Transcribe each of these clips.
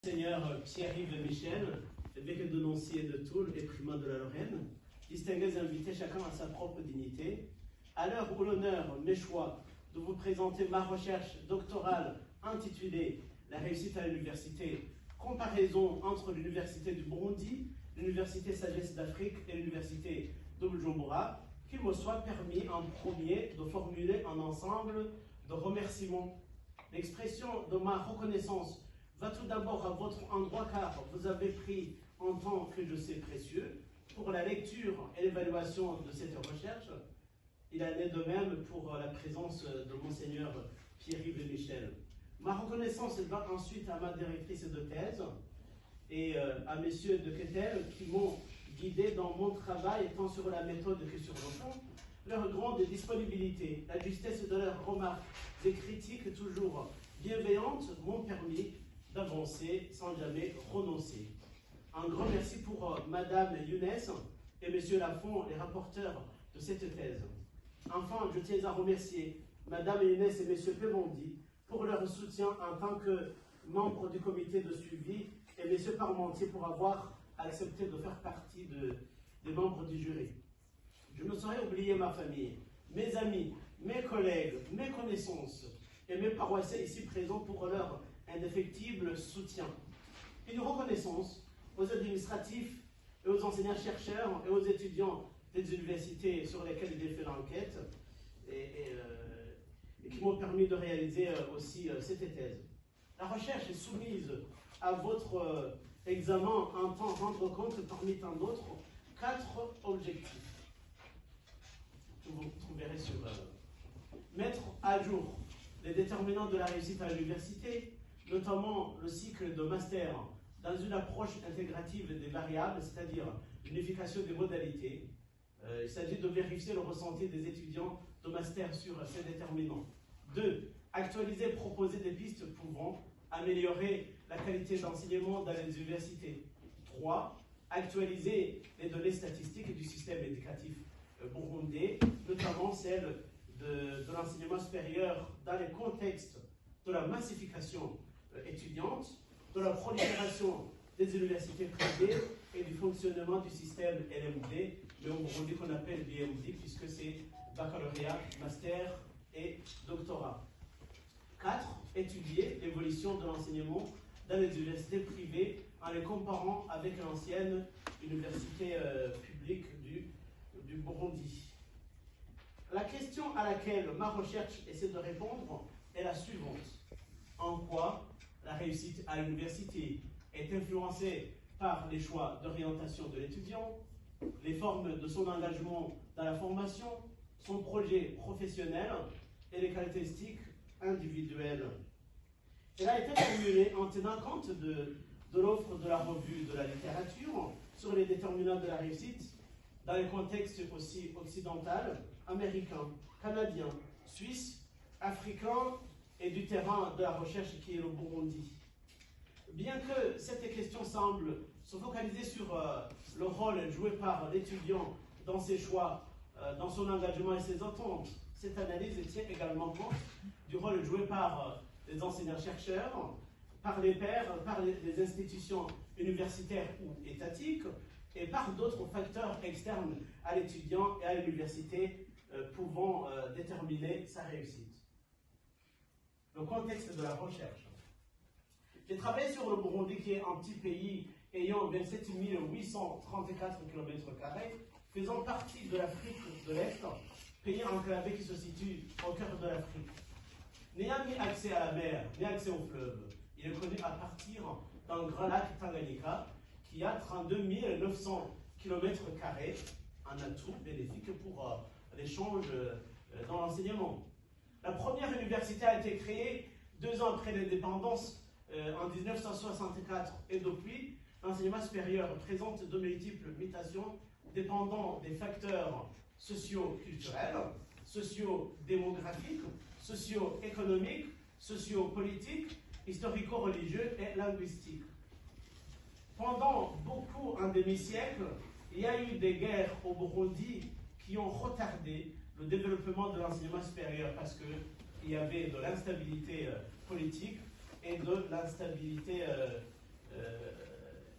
Monseigneur Pierre-Yves Michel, évêque de Nancy et de Toul et primat de la Lorraine, distingués invités chacun à sa propre dignité, à l'heure où l'honneur m'échoit de vous présenter ma recherche doctorale intitulée « La réussite à l'université, comparaison entre l'université du Burundi, l'université Sagesse d'Afrique et l'université de Bujumbura », qu'il me soit permis en premier de formuler un ensemble de remerciements. L'expression de ma reconnaissance va tout d'abord à votre endroit car vous avez pris un temps que je sais précieux pour la lecture et l'évaluation de cette recherche. Il en est de même pour la présence de Monseigneur Pierre-Yves Michel. Ma reconnaissance va ensuite à ma directrice de thèse et à messieurs de Quetel qui m'ont guidé dans mon travail tant sur la méthode que sur le fond. Leur grande disponibilité, la justesse de leurs remarques et critiques toujours bienveillantes m'ont permis d'avancer sans jamais renoncer. Un grand merci pour Madame Younes et Monsieur Lafont, les rapporteurs de cette thèse. Enfin, je tiens à remercier Madame Younes et Monsieur Pémondi pour leur soutien en tant que membres du comité de suivi et Monsieur Parmentier pour avoir accepté de faire partie des membres du jury. Je ne saurais oublier ma famille, mes amis, mes collègues, mes connaissances et mes paroissiens ici présents pour leur indéfectible soutien. Une reconnaissance aux administratifs et aux enseignants-chercheurs et aux étudiants des universités sur lesquelles j'ai fait l'enquête et qui m'ont permis de réaliser aussi cette thèse. La recherche est soumise à votre examen en temps rendre compte parmi tant d'autres 4 objectifs. Vous trouverez sur mettre à jour les déterminants de la réussite à l'université, notamment le cycle de master dans une approche intégrative des variables, c'est-à-dire l'unification des modalités. Il s'agit de vérifier le ressenti des étudiants de master sur ces déterminants. 2. Actualiser et proposer des pistes pouvant améliorer la qualité d'enseignement dans les universités. 3. Actualiser les données statistiques du système éducatif burundais, notamment celles de l'enseignement supérieur dans les contextes de la massification étudiante, de la prolifération des universités privées et du fonctionnement du système LMD, mais au Burundi qu'on appelle BMD, puisque c'est baccalauréat, master et doctorat. 4. Étudier l'évolution de l'enseignement dans les universités privées en les comparant avec l'ancienne université publique du Burundi. La question à laquelle ma recherche essaie de répondre est la suivante. En quoi la réussite à l'université est influencée par les choix d'orientation de l'étudiant, les formes de son engagement dans la formation, son projet professionnel et les caractéristiques individuelles. Elle a été formulée en tenant compte de l'offre de la revue de la littérature sur les déterminants de la réussite dans les contextes aussi occidental, américain, canadien, suisse, africain et du terrain de la recherche qui est le Burundi. Bien que cette question semble se focaliser sur le rôle joué par l'étudiant dans ses choix, dans son engagement et ses attentes, cette analyse tient également compte du rôle joué par les enseignants-chercheurs, par les pairs, par les institutions universitaires ou étatiques, et par d'autres facteurs externes à l'étudiant et à l'université pouvant déterminer sa réussite. Le contexte de la recherche. J'ai travaillé sur le Burundi, qui est un petit pays ayant 27 834 km², faisant partie de l'Afrique de l'Est, pays enclavé qui se situe au cœur de l'Afrique. N'ayant ni accès à la mer, ni accès au fleuve, il est connu à partir d'un grand lac Tanganyika, qui a 32 900 km², un atout bénéfique pour l'échange dans l'enseignement. La première université a été créée 2 ans après l'indépendance, en 1964, et depuis, l'enseignement supérieur présente de multiples mutations dépendant des facteurs socio-culturels, socio-démographiques, socio-économiques, socio-politiques, historico-religieux et linguistiques. Pendant un demi-siècle, il y a eu des guerres au Burundi qui ont retardé le développement de l'enseignement supérieur parce qu'il y avait de l'instabilité politique et de l'instabilité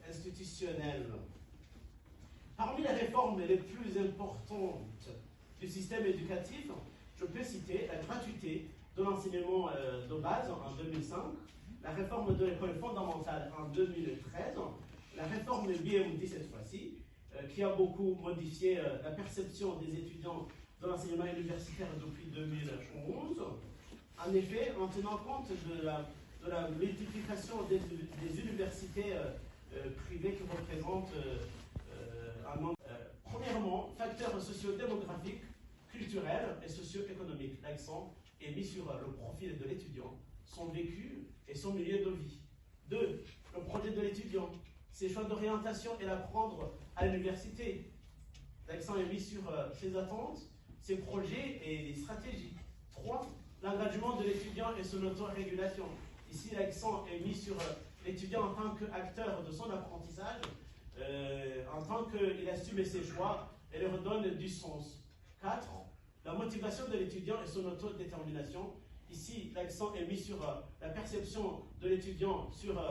institutionnelle. Parmi les réformes les plus importantes du système éducatif, je peux citer la gratuité de l'enseignement de base en 2005, la réforme de l'école fondamentale en 2013, la réforme de BMD cette fois-ci, qui a beaucoup modifié la perception des étudiants de l'enseignement universitaire depuis 2011. En effet, en tenant compte de la multiplication des universités privées qui représentent un nombre. Premièrement, facteurs socio-démographiques, culturels et socio-économiques. L'accent est mis sur le profil de l'étudiant, son vécu et son milieu de vie. 2. Le projet de l'étudiant, ses choix d'orientation et l'apprendre à l'université. L'accent est mis sur ses attentes, ses projets et les stratégies. 3. L'engagement de l'étudiant et son autorégulation. Ici, l'accent est mis sur l'étudiant en tant qu'acteur de son apprentissage, en tant qu'il assume ses choix et leur donne du sens. 4. La motivation de l'étudiant et son autodétermination. Ici, l'accent est mis sur la perception de l'étudiant sur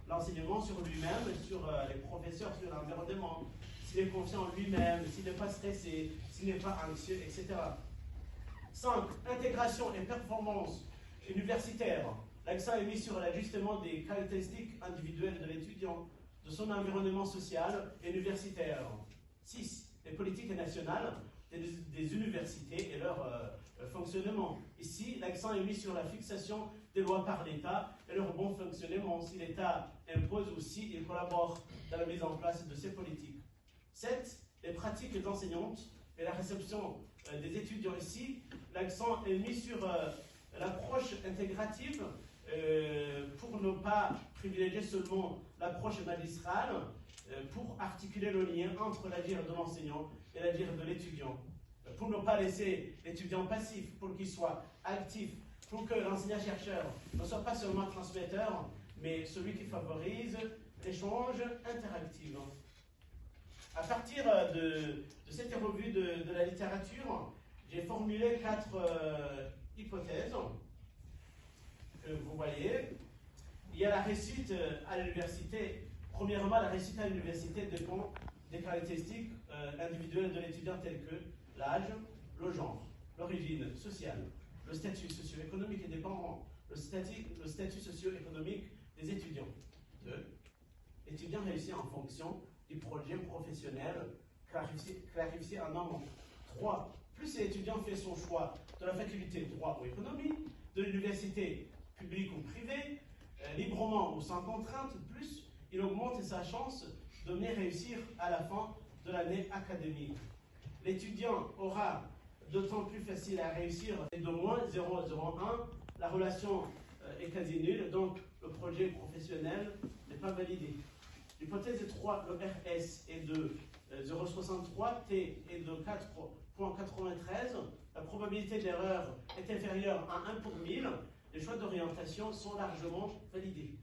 l'enseignement, sur lui-même, sur les professeurs, sur l'environnement, s'il est confiant en lui-même, s'il n'est pas stressé, s'il n'est pas anxieux, etc. 5. Intégration et performance universitaire. L'accent est mis sur l'ajustement des caractéristiques individuelles de l'étudiant, de son environnement social et universitaire. 6. Les politiques nationales des universités et leur fonctionnement. Ici, l'accent est mis sur la fixation des lois par l'État et leur bon fonctionnement. Si l'État impose aussi, il collabore dans la mise en place de ces politiques. 7. Les pratiques enseignantes et la réception des étudiants. Ici, l'accent est mis sur l'approche intégrative pour ne pas privilégier seulement l'approche magistrale, pour articuler le lien entre l'agir de l'enseignant et l'agir de l'étudiant, pour ne pas laisser l'étudiant passif, pour qu'il soit actif, pour que l'enseignant-chercheur ne soit pas seulement transmetteur, mais celui qui favorise l'échange interactif. À partir de cette revue de la littérature, j'ai formulé 4 hypothèses que vous voyez. Il y a la réussite à l'université. Premièrement, la réussite à l'université dépend des caractéristiques individuelles de l'étudiant telles que l'âge, le genre, l'origine sociale, le statut socio-économique des parents, le statut socio-économique des étudiants. 2. L'étudiant réussit en fonction du projet professionnel clarifié en amont. 3. Plus l'étudiant fait son choix de la faculté droit ou économie, de l'université publique ou privée, librement ou sans contrainte, plus il augmente sa chance de mieux réussir à la fin de l'année académique. L'étudiant aura d'autant plus facile à réussir et de moins 0,01, la relation est quasi nulle, donc le projet professionnel n'est pas validé. L'hypothèse 3, le RS est de 0,63, T est de 4,93, la probabilité d'erreur est inférieure à 1 pour 1000, les choix d'orientation sont largement validés.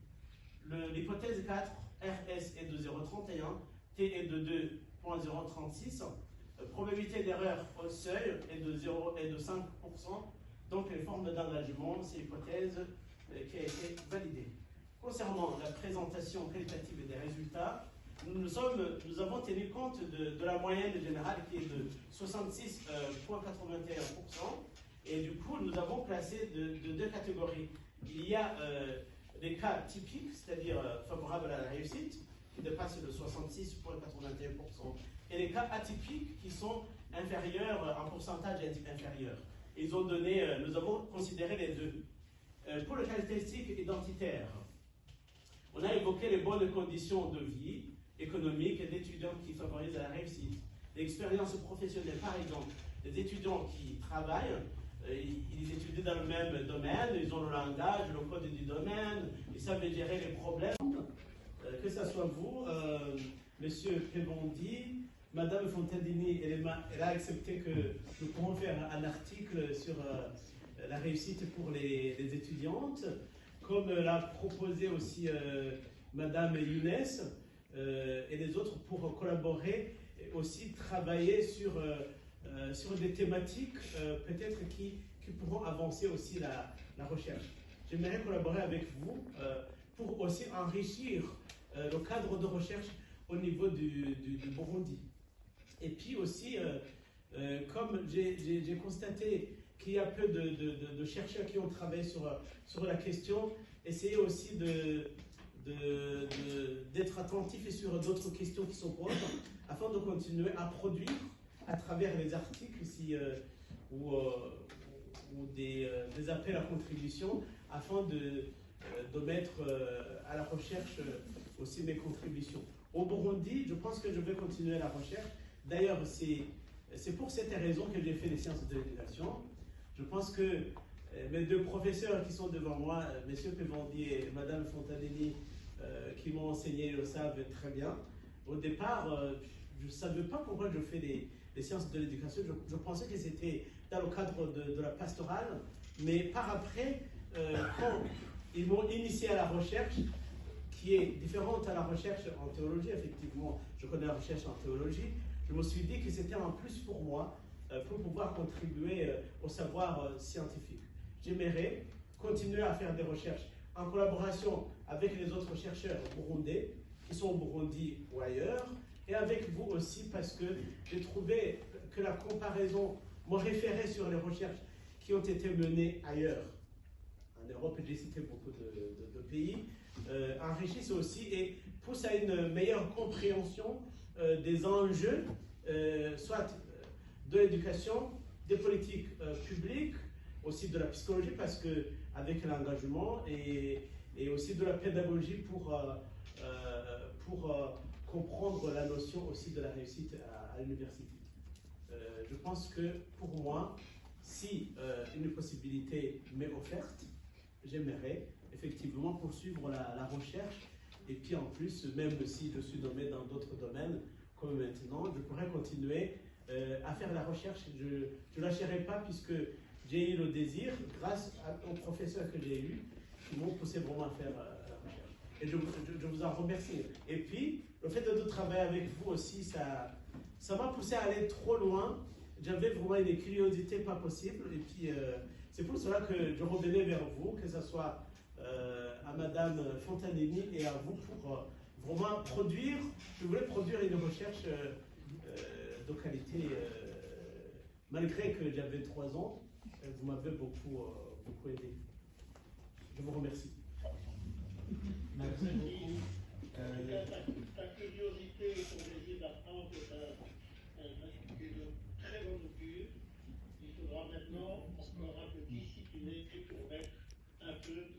L'hypothèse 4, RS est de 0,31, T est de 2,036, la probabilité d'erreur au seuil est de 5%, donc les formes d'engagement, c'est l'hypothèse qui a été validée. Concernant la présentation qualitative des résultats, nous avons tenu compte de la moyenne générale qui est de 66,81%, et du coup nous avons classé de 2 catégories. Il y a des cas typiques, c'est-à-dire favorables à la réussite, qui dépassent le 66,81%, et les cas atypiques qui sont inférieurs, en pourcentage inférieur. Nous avons considéré les deux. Pour les caractéristiques identitaires, on a évoqué les bonnes conditions de vie économique d'étudiants qui favorisent la réussite. L'expérience professionnelle, par exemple, les étudiants qui travaillent, ils étudient dans le même domaine, ils ont le langage, le code du domaine, ils savent gérer les problèmes. Que ce soit vous, Monsieur Pébondi, Madame Fontadini, elle a accepté que nous pourrons faire un article sur la réussite pour les étudiantes, comme l'a proposé aussi Madame Younes et les autres, pour collaborer et aussi travailler sur des thématiques peut-être qui pourront avancer aussi la recherche. J'aimerais collaborer avec vous pour aussi enrichir le cadre de recherche au niveau du Burundi. Et puis aussi, comme j'ai constaté qu'il y a peu de chercheurs qui ont travaillé sur la question, essayer aussi d'être attentif et sur d'autres questions qui sont posées, afin de continuer à produire à travers les articles ou des appels à contribution, afin de mettre à la recherche aussi mes contributions. Au Burundi, je pense que je vais continuer la recherche. D'ailleurs, c'est pour cette raison que j'ai fait les sciences de l'éducation. Je pense que mes deux professeurs qui sont devant moi, M. Pévandi et Mme Fontanelli, qui m'ont enseigné, le savent très bien. Au départ, je ne savais pas pourquoi je fais les sciences de l'éducation. Je pensais que c'était dans le cadre de la pastorale, mais par après, quand ils m'ont initié à la recherche, qui est différente à la recherche en théologie, effectivement, je connais la recherche en théologie, je me suis dit que c'était un plus pour moi, pour pouvoir contribuer au savoir scientifique. J'aimerais continuer à faire des recherches en collaboration avec les autres chercheurs burundais, qui sont au Burundi ou ailleurs, et avec vous aussi, parce que j'ai trouvé que la comparaison me référait sur les recherches qui ont été menées ailleurs. En Europe, j'ai cité beaucoup de pays, enrichissent aussi et poussent à une meilleure compréhension des enjeux, soit de l'éducation, des politiques publiques, aussi de la psychologie, parce que avec l'engagement et aussi de la pédagogie pour comprendre la notion aussi de la réussite à l'université. Je pense que pour moi, si une possibilité m'est offerte, j'aimerais effectivement poursuivre la recherche, et puis en plus, même si je suis nommé dans d'autres domaines, comme maintenant, je pourrais continuer à faire la recherche. Je ne lâcherai pas, puisque j'ai eu le désir, grâce aux professeurs que j'ai eus, qui m'ont poussé vraiment à faire la recherche. Et je vous en remercie. Et puis, le fait de travailler avec vous aussi, ça m'a poussé à aller trop loin. J'avais vraiment une curiosité pas possible. Et puis, c'est pour cela que je revenais vers vous, que ce soit à Madame Fontanelli et à vous, pour vraiment produire. Je voulais produire une recherche de qualité, malgré que j'avais 3 ans. Vous m'avez beaucoup aidé. Je vous remercie. Merci beaucoup. Ta curiosité et ton désir d'apprendre est de très bonne augure. Il faudra maintenant encore un peu discipliner pour mettre un peu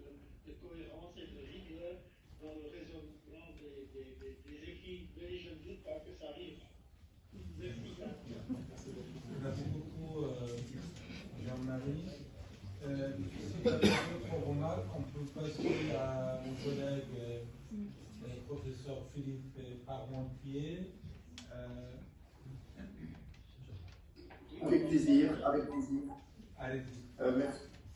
de cohérence et de rigueur dans le raisonnement des écrits. Mais je ne doute pas que ça arrivera. Merci beaucoup, Jean-Marie. Si vous avez d'autres remarques, on peut passer à mon collègue, le professeur Philippe Parmentier. Avec plaisir, avec plaisir. Allez-y.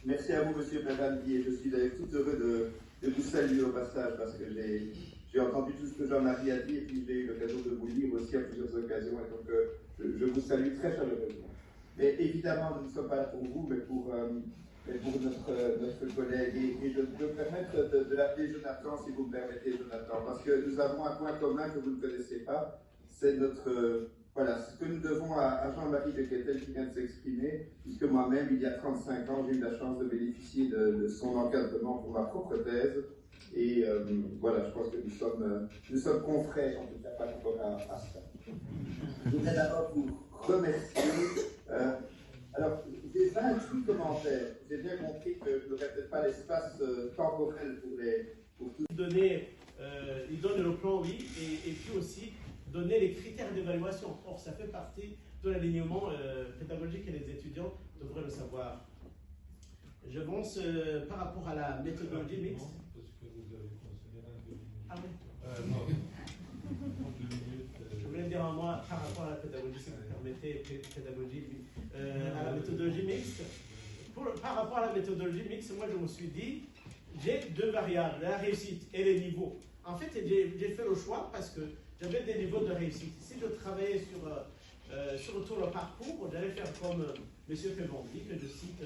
Merci à vous, Monsieur Pévandi, et je suis d'ailleurs tout heureux de vous saluer au passage, parce que j'ai entendu tout ce que Jean-Marie a dit, et puis j'ai eu l'occasion de vous lire aussi à plusieurs occasions, et donc je vous salue très chaleureusement. Mais évidemment, nous ne sommes pas là pour vous, mais pour notre collègue. Et je peux me permettre de l'appeler Jonathan, si vous me permettez, Jonathan, parce que nous avons un point commun que vous ne connaissez pas, c'est notre... Voilà, ce que nous devons à Jean-Marie de Quetel qui vient de s'exprimer, puisque moi-même, il y a 35 ans, j'ai eu la chance de bénéficier de son encadrement pour ma propre thèse. Et voilà, je pense que nous sommes confrères, en tout cas par rapport à ça. Je voudrais d'abord vous remercier. Alors, j'ai 28 commentaires. J'ai bien compris que je n'aurais peut-être pas l'espace temporel pour tout donner. Il donne le plan, oui, et puis aussi donner les critères d'évaluation. Or, ça fait partie de l'alignement pédagogique, et les étudiants devraient le savoir. Je pense par rapport à la méthodologie mixte. Parce que vous avez considéré un 2 minutes. Ah oui. Non. 2 minutes. Je voulais dire un mot par rapport à la pédagogie, si vous permettez, pédagogie, à la méthodologie mixte. Par rapport à la méthodologie mixte, moi je me suis dit, j'ai 2 variables, la réussite et les niveaux. En fait, j'ai fait le choix parce que j'avais des niveaux de réussite. Si je travaillais sur tout le parcours, j'allais faire comme M. Pévandi, que je cite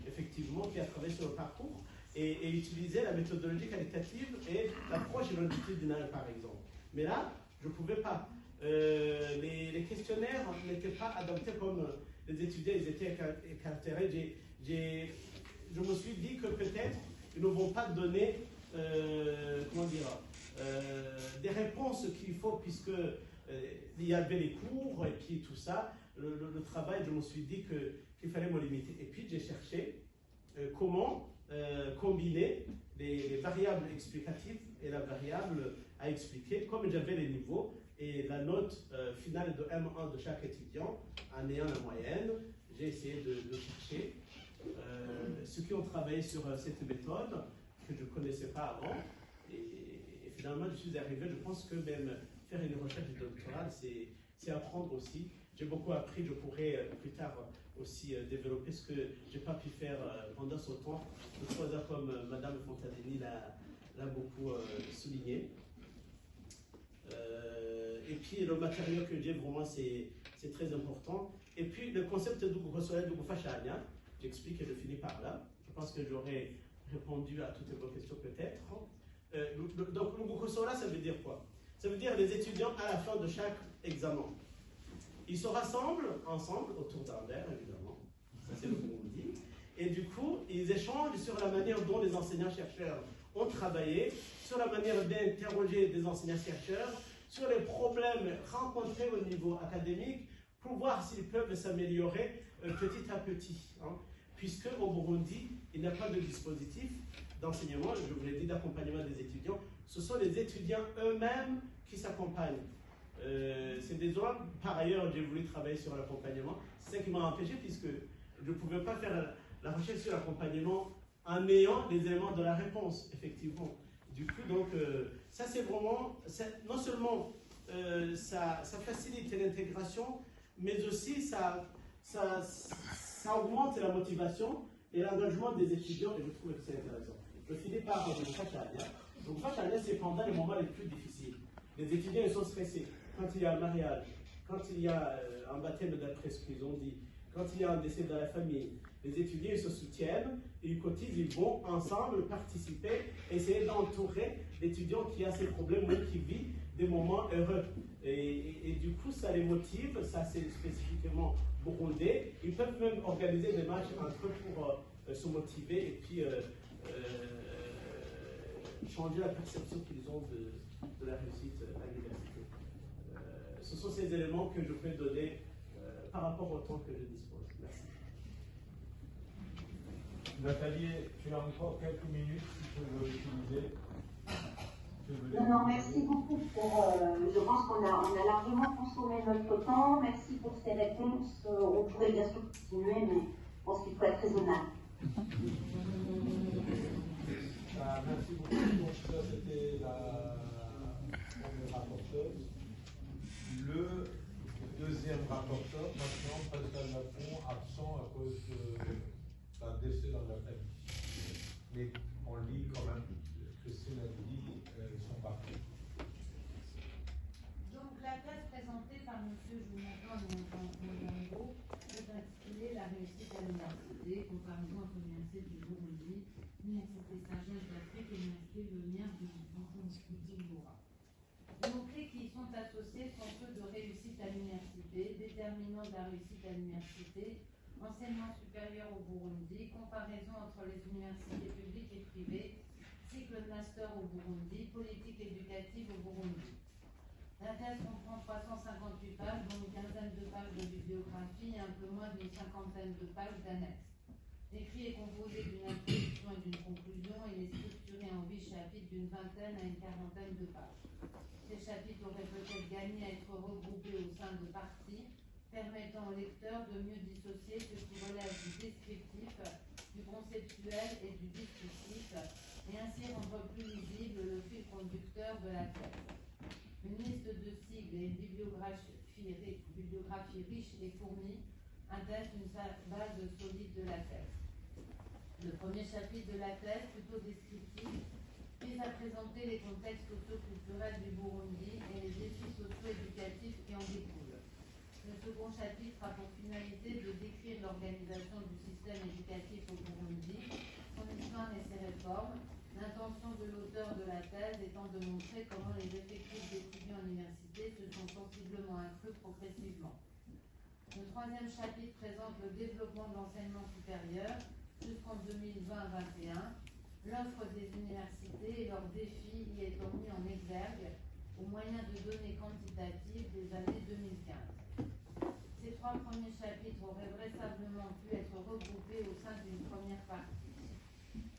effectivement, qui a travaillé sur le parcours. et utiliser la méthodologie qualitative et l'approche longitudinale, par exemple. Mais là, je ne pouvais pas. Les questionnaires n'étaient pas adaptés comme les étudiants, ils étaient caractérisés. Je me suis dit que peut-être ils ne vont pas donner, des réponses qu'il faut, puisque il y avait les cours et puis tout ça. Le travail, je me suis dit qu'il fallait me limiter. Et puis j'ai cherché comment combiner les variables explicatives et la variable à expliquer, comme j'avais les niveaux et la note finale de M1 de chaque étudiant en ayant la moyenne. J'ai essayé de chercher ceux qui ont travaillé sur cette méthode que je ne connaissais pas avant. Et finalement, je suis arrivé, je pense que même faire une recherche doctorale, c'est apprendre aussi. J'ai beaucoup appris, je pourrais plus tard aussi développer ce que je n'ai pas pu faire pendant ce temps, de 3 heures, comme Madame Fontanelli l'a beaucoup souligné. Et puis le matériau que j'ai, vraiment, c'est très important. Et puis le concept d'Ugufashanya, j'explique et je finis par là. Je pense que j'aurai répondu à toutes vos questions peut-être. Donc l'Ugufashanya, ça veut dire quoi? Ça veut dire les étudiants à la fin de chaque examen. Ils se rassemblent ensemble autour d'un verre, évidemment. Ça, c'est le Burundi. Et du coup, ils échangent sur la manière dont les enseignants-chercheurs ont travaillé, sur la manière d'interroger des enseignants-chercheurs, sur les problèmes rencontrés au niveau académique, pour voir s'ils peuvent s'améliorer petit à petit. Hein. Puisque au Burundi, il n'y a pas de dispositif d'enseignement, je vous l'ai dit, d'accompagnement des étudiants. Ce sont les étudiants eux-mêmes qui s'accompagnent. C'est des gens, par ailleurs, j'ai voulu travailler sur l'accompagnement. C'est ça qui m'a empêché, puisque je ne pouvais pas faire la recherche sur l'accompagnement en ayant les éléments de la réponse, effectivement. Du coup, donc, ça c'est vraiment, non seulement ça facilite l'intégration, mais aussi ça augmente la motivation et l'engagement des étudiants, et je trouve que c'est intéressant. Je finis par le Fatania. Donc, Fatania, c'est pendant les moments les plus difficiles. Les étudiants, ils sont stressés. Quand il y a un mariage, quand il y a un baptême d'après ce qu'ils ont dit, quand il y a un décès dans la famille, les étudiants ils se soutiennent, ils cotisent, ils vont ensemble participer, essayer d'entourer l'étudiant qui a ses problèmes ou qui vit des moments heureux. Et du coup, ça les motive, ça c'est spécifiquement burundais. Ils peuvent même organiser des matchs entre eux pour se motiver et puis changer la perception qu'ils ont de la réussite à l'université. Ce sont ces éléments que je peux donner par rapport au temps que je dispose. Merci. Nathalie, tu as encore quelques minutes si tu veux utiliser. Non, merci beaucoup pour. Je pense qu'on a largement consommé notre temps. Merci pour ces réponses. On pourrait bien sûr continuer, mais je pense qu'il faut être raisonnable. Merci beaucoup. Donc, ça, c'était la première rapporteuse. Le deuxième rapporteur, maintenant, Pascal Lafont, absent à cause d'un décès dans la famille. Mais on lit quand même, Christine a dit son rapport. Donc, la thèse présentée par M. Jonathan Mongo est intitulée La réussite à l'université, comparaison entre l'université du Burundi, l'université Sagesse d'Afrique et l'université Lumière du Bujumbura. Les mots-clés qui y sont associés sont ceux de réussite à l'université, déterminants de la réussite à l'université, enseignement supérieur au Burundi, comparaison entre les universités publiques et privées, cycle de master au Burundi, politique éducative au Burundi. La thèse comprend 358 pages, dont une quinzaine de pages de bibliographie et un peu moins d'une cinquantaine de pages d'annexes. L'écrit est composé d'une introduction et d'une conclusion et est structuré en 8 chapitres d'une vingtaine à une quarantaine de pages. Ces chapitres auraient peut-être gagné à être regroupés au sein de parties, permettant au lecteur de mieux dissocier ce qui relève du descriptif, du conceptuel et du discursif, et ainsi rendre plus lisible le fil conducteur de la thèse. Une liste de sigles et une bibliographie riche et fournie intègrent une base solide de la thèse. Le premier chapitre de la thèse, plutôt descriptif, vise à présenter les contextes socio-culturels du Burundi et les défis socio-éducatifs qui en découlent. Le second chapitre a pour finalité de décrire l'organisation du système éducatif au Burundi, son histoire et ses réformes, réforme, l'intention de l'auteur de la thèse étant de montrer comment les effectifs d'étudiants à l'université se sont sensiblement accrus progressivement. Le troisième chapitre présente le développement de l'enseignement supérieur jusqu'en 2020-21, l'offre des universités et leurs défis y étant mis en exergue au moyen de données quantitatives des années 2015. Ces trois premiers chapitres auraient vraisemblablement pu être regroupés au sein d'une première partie.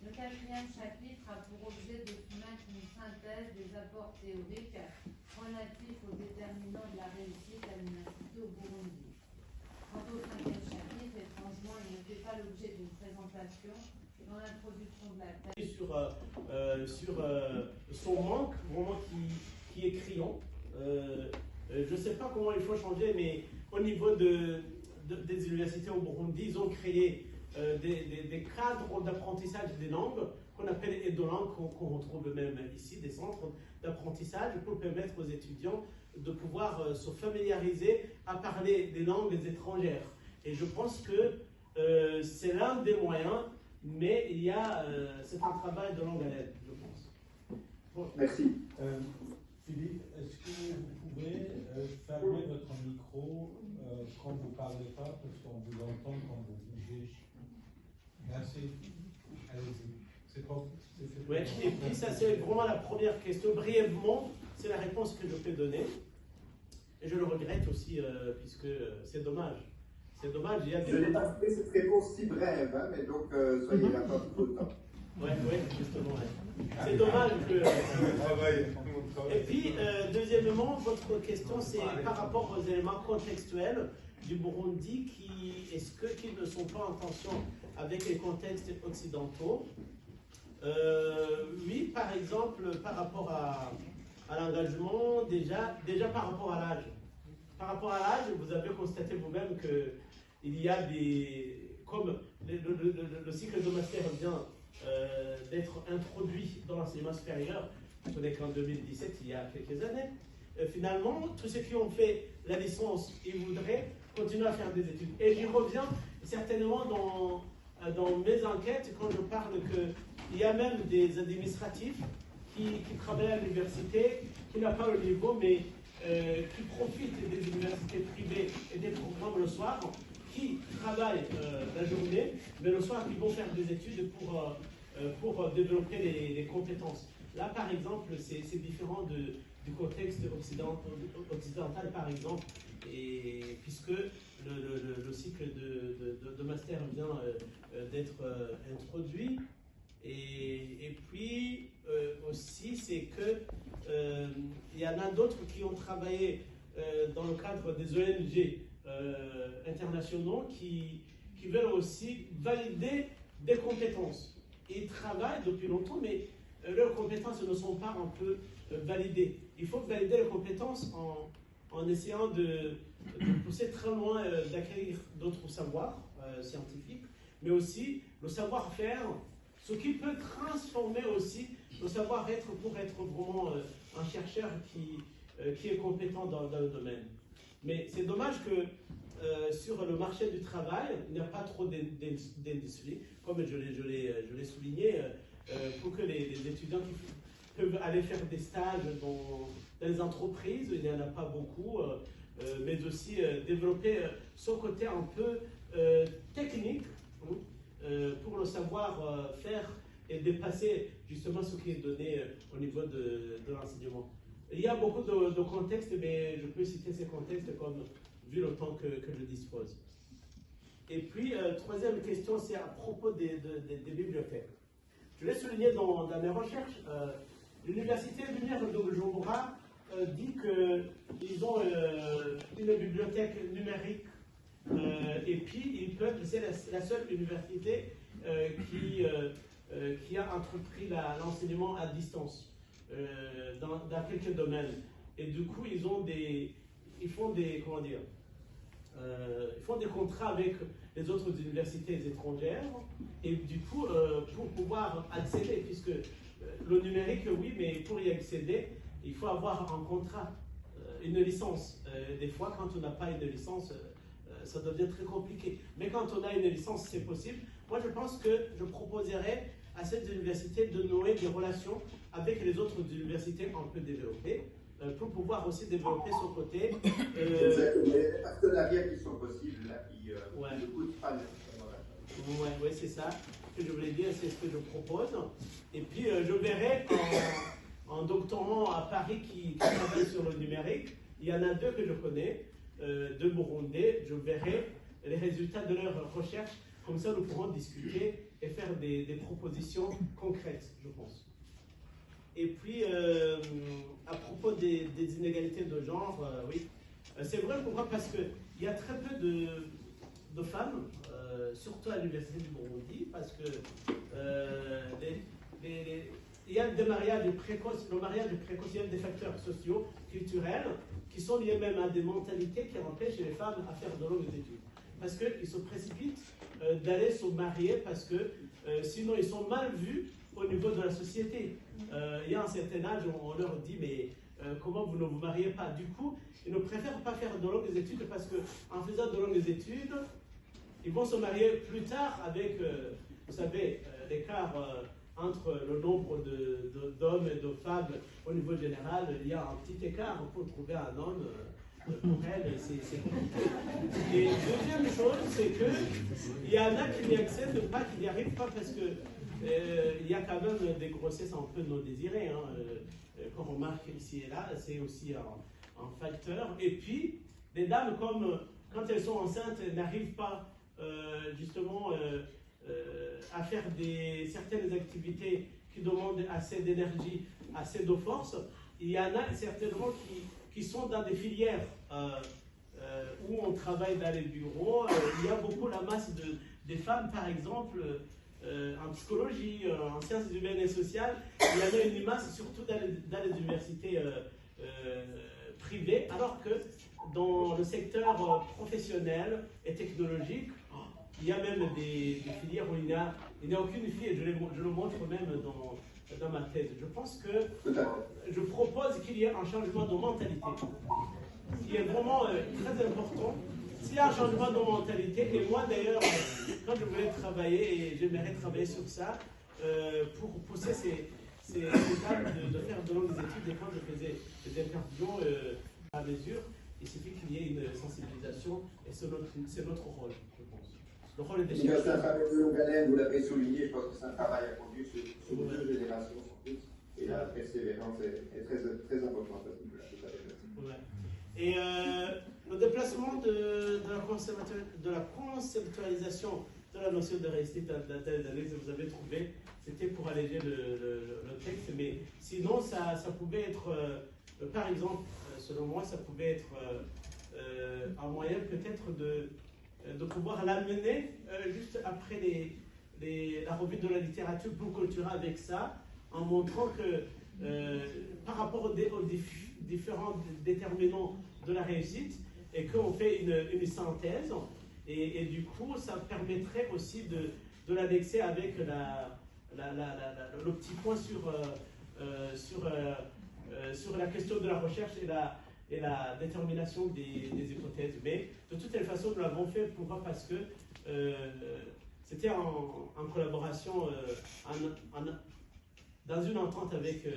Le quatrième chapitre a pour objet de soumettre une synthèse des apports théoriques relatifs aux déterminants de la réussite à l'université au Burundi. Quant au cinquième chapitre, étrangement, il ne fait pas l'objet d'une présentation dans l'introduction de la thèse. Sur son manque, vraiment qui est criant. Je ne sais pas comment il faut changer, mais au niveau des universités au Burundi, ils ont créé des cadres d'apprentissage des langues qu'on appelle EDOLangue, qu'on retrouve même ici, des centres d'apprentissage pour permettre aux étudiants de pouvoir se familiariser à parler des langues étrangères. Et je pense que c'est l'un des moyens, mais c'est un travail de longue haleine, je pense. Bon. Merci. Philippe, est-ce que vous pouvez fermer votre micro quand vous ne parlez pas, parce qu'on vous entend quand vous bougez? Merci. Allez-y. Oui, et puis ça c'est vraiment la première question. Brièvement, c'est la réponse que je peux donner. Et je le regrette aussi, puisque c'est dommage. C'est dommage, il y a des... Je n'ai pas fait cette réponse si brève, hein, mais donc soyez là pas trop de temps. Oui, justement. Ouais. C'est dommage que... Et puis, deuxièmement, votre question, c'est par rapport aux éléments contextuels du Burundi qui ne sont pas en tension avec les contextes occidentaux. Oui, par exemple, par rapport à l'engagement, déjà par rapport à l'âge. Par rapport à l'âge, vous avez constaté vous-même qu'il y a comme le cycle de master vient d'être introduit dans l'enseignement supérieur, ce n'est qu'en 2017, il y a quelques années. Finalement, tous ceux qui ont fait la licence, ils voudraient continuer à faire des études. Et j'y reviens certainement dans mes enquêtes quand je parle qu'il y a même des administratifs qui travaillent à l'université, qui n'ont pas le niveau, mais qui profitent des universités privées et des programmes le soir, qui travaillent la journée, mais le soir, ils vont faire des études pour développer les compétences. Là, par exemple, c'est différent du contexte occidental, par exemple, et puisque le cycle de master vient d'être introduit. Et puis aussi, c'est que il y en a d'autres qui ont travaillé dans le cadre des ONG internationaux qui veulent aussi valider des compétences. Ils travaillent depuis longtemps, mais leurs compétences ne sont pas un peu validées. Il faut valider les compétences en essayant de pousser très loin, d'acquérir d'autres savoirs scientifiques, mais aussi le savoir-faire, ce qui peut transformer aussi le savoir-être pour être vraiment un chercheur qui est compétent dans le domaine. Mais c'est dommage que sur le marché du travail, il n'y a pas trop d'industrie, comme je l'ai souligné, pour que les étudiants qui peuvent aller faire des stages dans les entreprises, il n'y en a pas beaucoup, mais aussi développer son côté un peu technique pour le savoir-faire et dépasser justement ce qui est donné au niveau de l'enseignement. Il y a beaucoup de contextes, mais je peux citer ces contextes comme vu le temps que je dispose. Et puis, troisième question, c'est à propos des bibliothèques. Je l'ai souligné dans mes recherches. L'Université lumière de Bujumbura dit qu'ils ont une bibliothèque numérique et puis c'est la seule université qui a entrepris l'enseignement à distance dans quelques domaines. Et du coup, ils font des contrats avec les autres universités étrangères et du coup, pour pouvoir accéder, puisque le numérique, oui, mais pour y accéder, il faut avoir un contrat, une licence. Des fois, quand on n'a pas une licence, ça devient très compliqué. Mais quand on a une licence, c'est possible. Moi, je pense que je proposerais à cette université de nouer des relations avec les autres universités un peu développées, pour pouvoir aussi développer son côté. Exactement, il y a des partenariats qui sont possibles là, qui ne coûtent pas nécessairement la Oui, c'est ça que je voulais dire, c'est ce que je propose. Et puis je verrai en doctorant à Paris qui travaille sur le numérique, il y en a deux que je connais, deux Burundais, je verrai les résultats de leurs recherches, comme ça nous pourrons discuter et faire des propositions concrètes, je pense. Et puis, à propos des inégalités de genre, oui, c'est vrai pourquoi, parce qu'il y a très peu de femmes, surtout à l'Université du Burundi, parce que il y a des mariages précoces, le mariage précoce, il y a des facteurs sociaux, culturels, qui sont liés même à des mentalités qui empêchent les femmes à faire de longues études. Parce qu'ils se précipitent d'aller se marier, parce que sinon ils sont mal vus au niveau de la société. Il y a un certain âge, on leur dit, mais comment vous ne vous mariez pas? Du coup, ils ne préfèrent pas faire de longues études, parce qu'en faisant de longues études, ils vont se marier plus tard avec, vous savez, l'écart entre le nombre d'hommes et de femmes au niveau général. Il y a un petit écart pour trouver un homme. Pour elle, c'est compliqué. Et deuxième chose, c'est qu'il y en a qui n'y accèdent pas, qui n'y arrivent pas, parce que il y a quand même des grossesses un peu non désirées, qu'on remarque ici et là, c'est aussi un facteur. Et puis, les dames, comme quand elles sont enceintes, n'arrivent pas justement à faire certaines activités qui demandent assez d'énergie, assez de force. Il y en a certainement qui sont dans des filières où on travaille dans les bureaux. Il y a beaucoup la masse des femmes, par exemple, en psychologie, en sciences humaines et sociales. Il y en a une masse surtout dans les universités privées, alors que dans le secteur professionnel et technologique, il y a même des filières où il n'y a aucune fille, et je le montre même dans ma thèse. Je pense que je propose qu'il y ait un changement de mentalité, qui est vraiment très important. S'il y a un changement de mentalité, et moi d'ailleurs, quand je voulais travailler, et j'aimerais travailler sur ça, pour pousser ces femmes de faire de longues études, et quand je faisais des interviews à mesure, il suffit qu'il y ait une sensibilisation, et c'est notre rôle, je pense. Le rôle des chercheurs. C'est un travail de longue haleine, vous l'avez souligné, je pense que c'est un travail à conduire sur deux générations surtout, et la persévérance est très, très importante à ce niveau-là. Et le déplacement de la conceptualisation de la notion de réussite d'analyse, vous avez trouvé, c'était pour alléger le texte, mais sinon ça pouvait être, par exemple, selon moi, ça pouvait être un moyen peut-être de pouvoir l'amener juste après la revue de la littérature pour culturelle avec ça, en montrant que par rapport aux différents déterminants de la réussite, et qu'on fait une synthèse, et du coup ça permettrait aussi de l'annexer avec le petit point sur la question de la recherche et la détermination des hypothèses. Mais de toute façon, nous l'avons fait parce que c'était en collaboration, dans une entente avec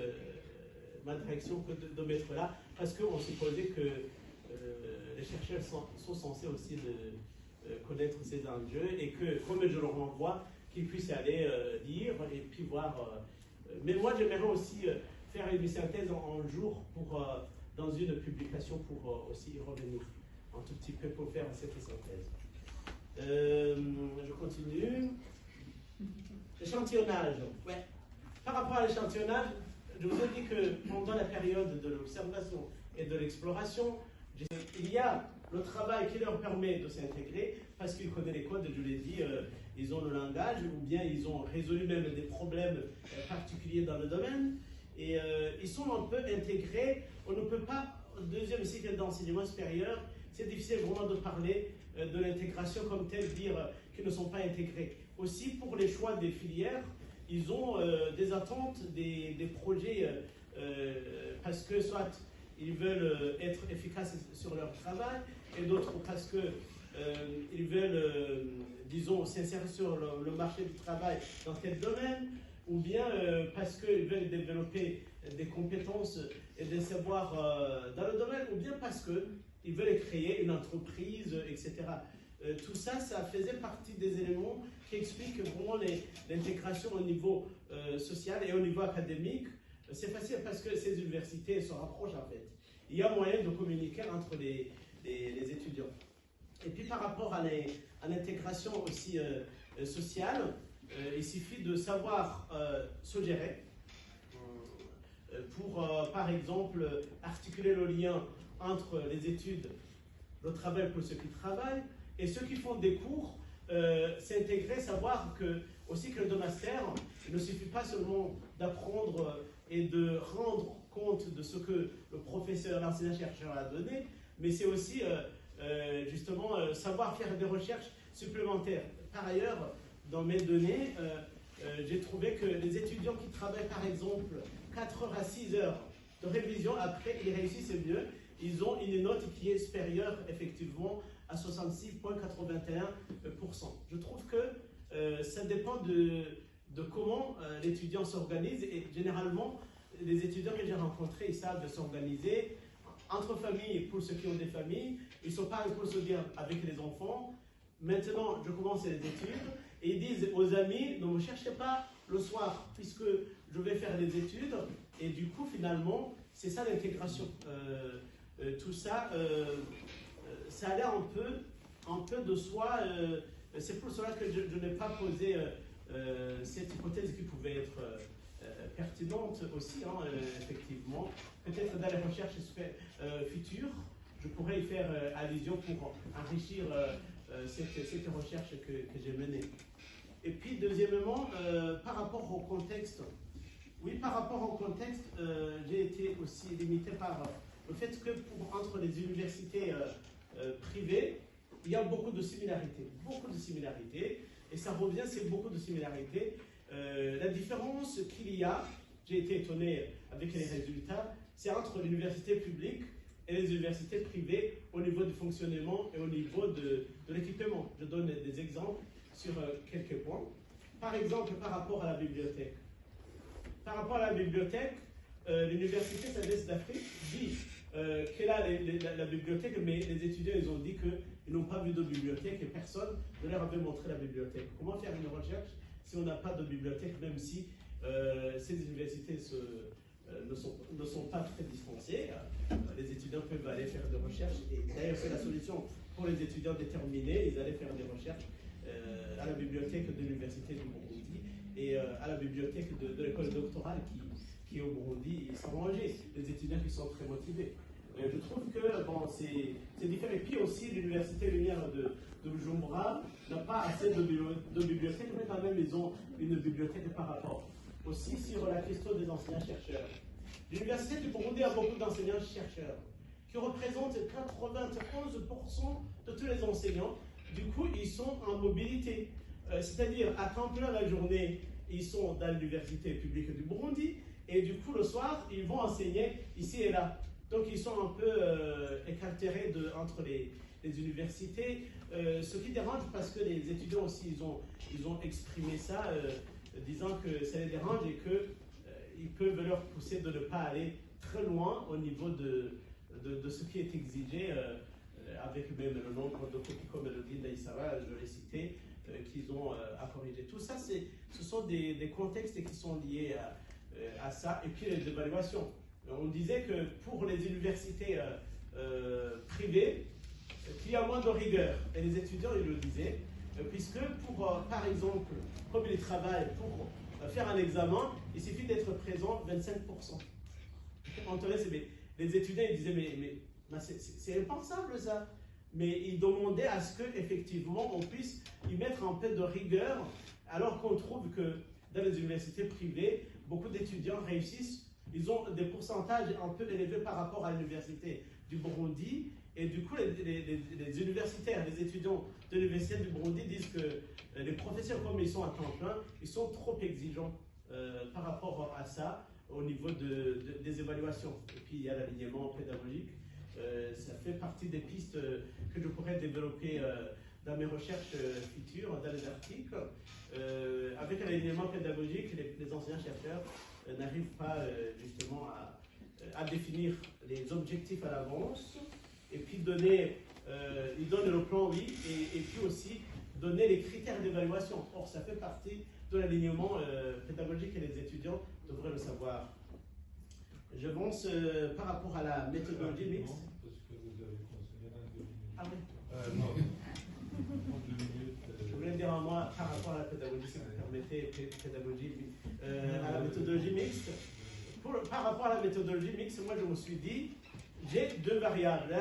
ma direction de mettre là, parce qu'on supposait que les chercheurs sont censés aussi connaître ces enjeux, et que, comme je leur envoie, qu'ils puissent aller lire et puis voir. Mais moi, j'aimerais aussi faire une synthèse en jour dans une publication pour aussi y revenir un tout petit peu pour faire cette synthèse. Je continue. L'échantillonnage. Ouais. Par rapport à l'échantillonnage, je vous ai dit que pendant la période de l'observation et de l'exploration, il y a le travail qui leur permet de s'intégrer, parce qu'ils connaissent les codes, je l'ai dit, ils ont le langage, ou bien ils ont résolu même des problèmes particuliers dans le domaine, et ils sont un peu intégrés. On ne peut pas, au deuxième cycle d'enseignement supérieur, c'est difficile vraiment de parler de l'intégration comme telle, dire qu'ils ne sont pas intégrés. Aussi, pour les choix des filières, ils ont des attentes, des projets, parce que soit ils veulent être efficaces sur leur travail, et d'autres parce qu'ils veulent, disons, s'insérer sur le marché du travail dans tel domaine. ou bien parce qu'ils veulent développer des compétences et des savoirs dans le domaine, ou bien parce qu'ils veulent créer une entreprise, etc. Tout ça, ça faisait partie des éléments qui expliquent vraiment l'intégration au niveau social et au niveau académique. C'est facile parce que ces universités se rapprochent en fait. Il y a moyen de communiquer entre les étudiants. Et puis par rapport à l'intégration aussi sociale, il suffit de savoir se gérer pour, par exemple, articuler le lien entre les études, le travail pour ceux qui travaillent, et ceux qui font des cours, s'intégrer, savoir que, aussi que le master, il ne suffit pas seulement d'apprendre et de rendre compte de ce que le professeur, l'enseignant-chercheur a donné, mais c'est aussi justement savoir faire des recherches supplémentaires. Par ailleurs, dans mes données, j'ai trouvé que les étudiants qui travaillent par exemple 4 heures à 6 heures de révision, après ils réussissent mieux, ils ont une note qui est supérieure effectivement à 66,81%. Je trouve que ça dépend de comment l'étudiant s'organise, et généralement les étudiants que j'ai rencontrés, ils savent s'organiser entre familles. Pour ceux qui ont des familles, ils ne sont pas encore se dire avec les enfants, maintenant je commence les études, et ils disent aux amis, ne me cherchez pas le soir puisque je vais faire des études, et du coup finalement c'est ça l'intégration. Tout ça, ça a l'air un peu de soi, c'est pour cela que je n'ai pas posé cette hypothèse qui pouvait être pertinente aussi, hein, effectivement. Peut-être dans les recherches futures, je pourrais y faire allusion pour enrichir cette recherche que j'ai menée. Et puis, deuxièmement, par rapport au contexte, oui, par rapport au contexte, j'ai été aussi limité par le fait que entre les universités privées, il y a beaucoup de similarités, et ça revient, c'est beaucoup de similarités. La différence qu'il y a, j'ai été étonné avec les résultats, c'est entre l'université publique et les universités privées au niveau du fonctionnement et au niveau de l'équipement. Je donne des exemples sur quelques points. Par exemple, par rapport à la bibliothèque. Par rapport à la bibliothèque, l'université SADES d'Afrique dit qu'elle a la bibliothèque, mais les étudiants ils ont dit qu'ils n'ont pas vu de bibliothèque et personne ne leur avait montré la bibliothèque. Comment faire une recherche si on n'a pas de bibliothèque, même si ces universités ne sont pas très distancées? Les étudiants peuvent aller faire des recherches, et d'ailleurs c'est la solution pour les étudiants déterminés, ils allaient faire des recherches à la bibliothèque de l'université du Burundi et à la bibliothèque de l'école doctorale qui est au Burundi, ils sont rangés, les étudiants qui sont très motivés. Je trouve que bon, c'est différent. Et puis aussi, l'université Lumière de Bujumbura n'a pas assez de bibliothèques, mais quand même, ils ont une bibliothèque par rapport. Aussi, sur la question des enseignants-chercheurs. L'université du Burundi a beaucoup d'enseignants-chercheurs, qui représentent 91% de tous les enseignants. Du coup, ils sont en mobilité. C'est-à-dire, à temps plein la journée, ils sont dans l'université publique du Burundi, et du coup, le soir, ils vont enseigner ici et là. Donc, ils sont un peu écartés entre les universités, ce qui dérange parce que les étudiants aussi, ils ont exprimé ça, disant que ça les dérange et qu'ils peuvent leur pousser de ne pas aller très loin au niveau de ce qui est exigé, avec même le nombre de copies comme le dit Daïsara, je l'ai cité, qu'ils ont à corriger. Tout ça, ce sont des contextes qui sont liés à ça, et puis les évaluations. On disait que pour les universités privées, qu'il y a moins de rigueur, et les étudiants ils le disaient, puisque pour, par exemple, comme ils travaillent pour faire un examen, il suffit d'être présent 25%. Les étudiants ils disaient mais c'est impensable ça. Mais ils demandaient à ce qu'effectivement on puisse y mettre un peu de rigueur, alors qu'on trouve que dans les universités privées, beaucoup d'étudiants réussissent. Ils ont des pourcentages un peu élevés par rapport à l'université du Burundi, et du coup les universitaires, les étudiants de l'université du Burundi disent que les professeurs, comme ils sont à temps plein, ils sont trop exigeants par rapport à ça au niveau des évaluations. Et puis il y a l'alignement pédagogique, ça fait partie des pistes que je pourrais développer dans mes recherches futures, dans les articles. Avec un élément pédagogique, les enseignants-chercheurs n'arrivent pas justement à définir les objectifs à l'avance, et puis ils donnent le plan, oui, et puis aussi donner les critères d'évaluation. Or, ça fait partie de l'alignement pédagogique et les étudiants devraient le savoir. Je pense par rapport à la méthodologie mixte. Parce que vous avez considéré un 2 minutes. Ah oui. Non. 2 minutes. Je voulais dire à moi, par rapport à la pédagogie, si vous permettez, à la méthodologie mixte. Par rapport à la méthodologie mixte, moi je me suis dit, j'ai deux variables.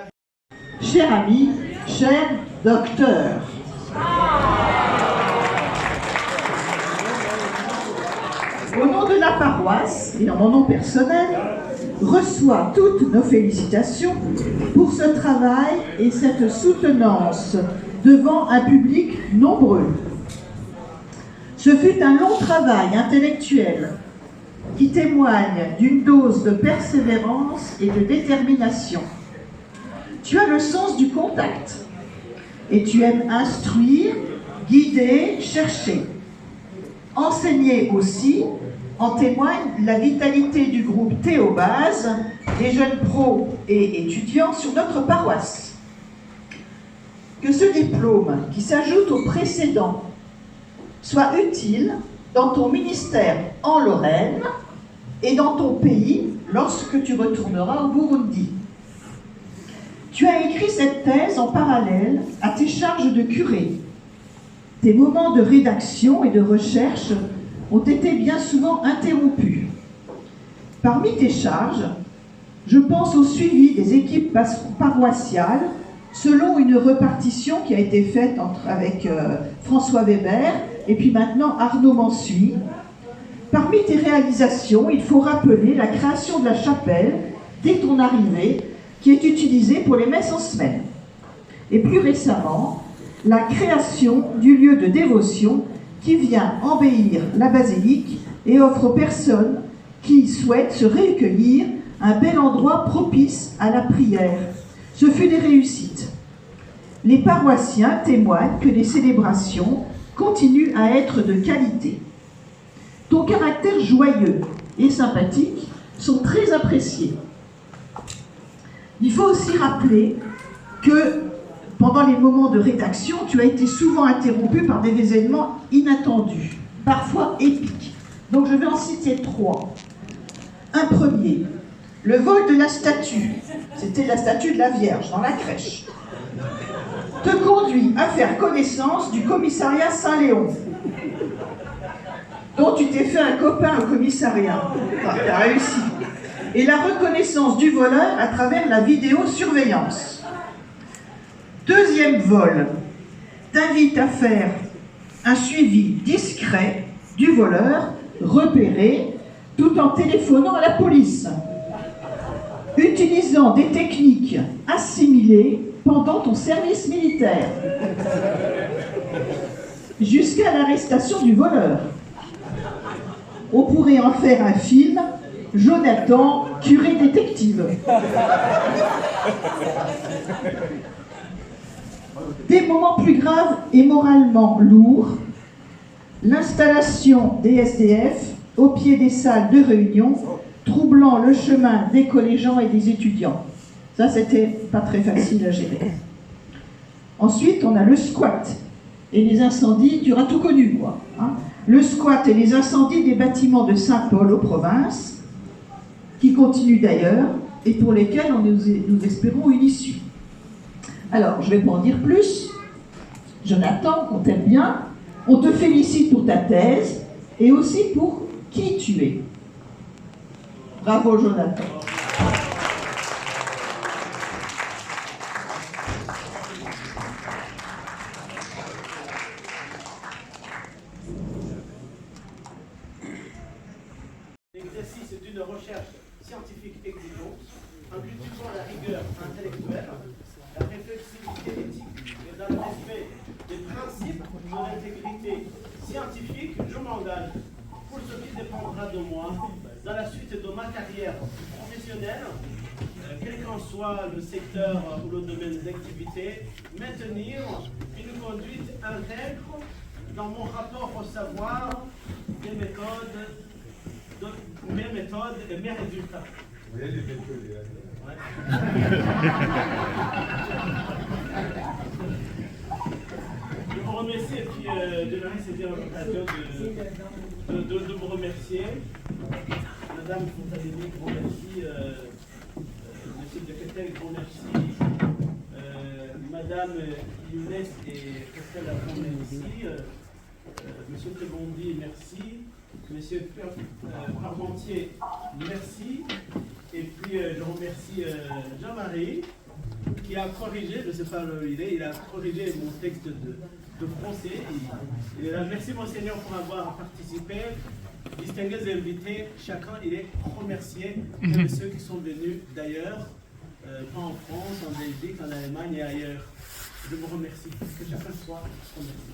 Cher ami, cher docteur, au nom de la paroisse et en mon nom personnel, reçois toutes nos félicitations pour ce travail et cette soutenance devant un public nombreux. Ce fut un long travail intellectuel qui témoigne d'une dose de persévérance et de détermination. Tu as le sens du contact et tu aimes instruire, guider, chercher. Enseigner aussi, en témoigne la vitalité du groupe Théobase, des jeunes pros et étudiants sur notre paroisse. Que ce diplôme, qui s'ajoute au précédent, soit utile dans ton ministère en Lorraine et dans ton pays lorsque tu retourneras au Burundi. Tu as écrit cette thèse en parallèle à tes charges de curé. Tes moments de rédaction et de recherche ont été bien souvent interrompus. Parmi tes charges, je pense au suivi des équipes paroissiales selon une répartition qui a été faite avec François Weber et puis maintenant Arnaud Mansuy. Parmi tes réalisations, il faut rappeler la création de la chapelle dès ton arrivée, qui est utilisée pour les messes en semaine. Et plus récemment, la création du lieu de dévotion qui vient embellir la basilique et offre aux personnes qui souhaitent se recueillir un bel endroit propice à la prière. Ce fut des réussites. Les paroissiens témoignent que les célébrations continuent à être de qualité. Ton caractère joyeux et sympathique sont très appréciés. Il faut aussi rappeler que pendant les moments de rédaction, tu as été souvent interrompu par des événements inattendus, parfois épiques. Donc je vais en citer 3. Un premier, le vol de la statue. C'était la statue de la Vierge dans la crèche. Te conduit à faire connaissance du commissariat Saint-Léon, dont tu t'es fait un copain au commissariat. Enfin, tu as réussi. Et la reconnaissance du voleur à travers la vidéosurveillance. Deuxième vol, t'invite à faire un suivi discret du voleur repéré tout en téléphonant à la police, utilisant des techniques assimilées pendant ton service militaire, jusqu'à l'arrestation du voleur. On pourrait en faire un film, Jonathan, curé détective. Des moments plus graves et moralement lourds, l'installation des SDF au pied des salles de réunion, troublant le chemin des collégiens et des étudiants. Ça, c'était pas très facile à gérer. Ensuite, on a le squat et les incendies, tu auras tout connu, quoi. Hein. Le squat et les incendies des bâtiments de Saint-Paul aux provinces, qui continuent d'ailleurs, et pour lesquels nous espérons une issue. Alors, je ne vais pas en dire plus. Jonathan, on t'aime bien, on te félicite pour ta thèse, et aussi pour qui tu es. Bravo, Jonathan. L'exercice d'une recherche scientifique exigeante, impliquant la rigueur intellectuelle, la réflexivité éthique et dans le respect des principes de l'intégrité scientifique, je m'engage pour ce qui dépendra de moi dans la suite de ma carrière professionnelle quel qu'en soit le secteur ou le domaine d'activité, maintenir une conduite intègre dans mon rapport au savoir, mes méthodes et mes résultats. Vous voyez les méthodes, Ouais. Je vous remercie et puis j'aimerais saisir l'occasion de vous remercier. Madame Fontaine, gros merci. Monsieur de Ketel, gros merci. Madame Younes et Christelle Lafont, merci. Monsieur Tebondi, merci. Monsieur Parmentier, merci. Et puis je remercie Jean-Marie qui a corrigé, je ne sais pas où il a corrigé mon texte de français. Merci Monseigneur pour avoir participé. Distingués invités, chacun il est remercié, même ceux qui sont venus d'ailleurs, pas en France, en Belgique, en Allemagne et ailleurs. Je vous remercie, que chacun soit remercié.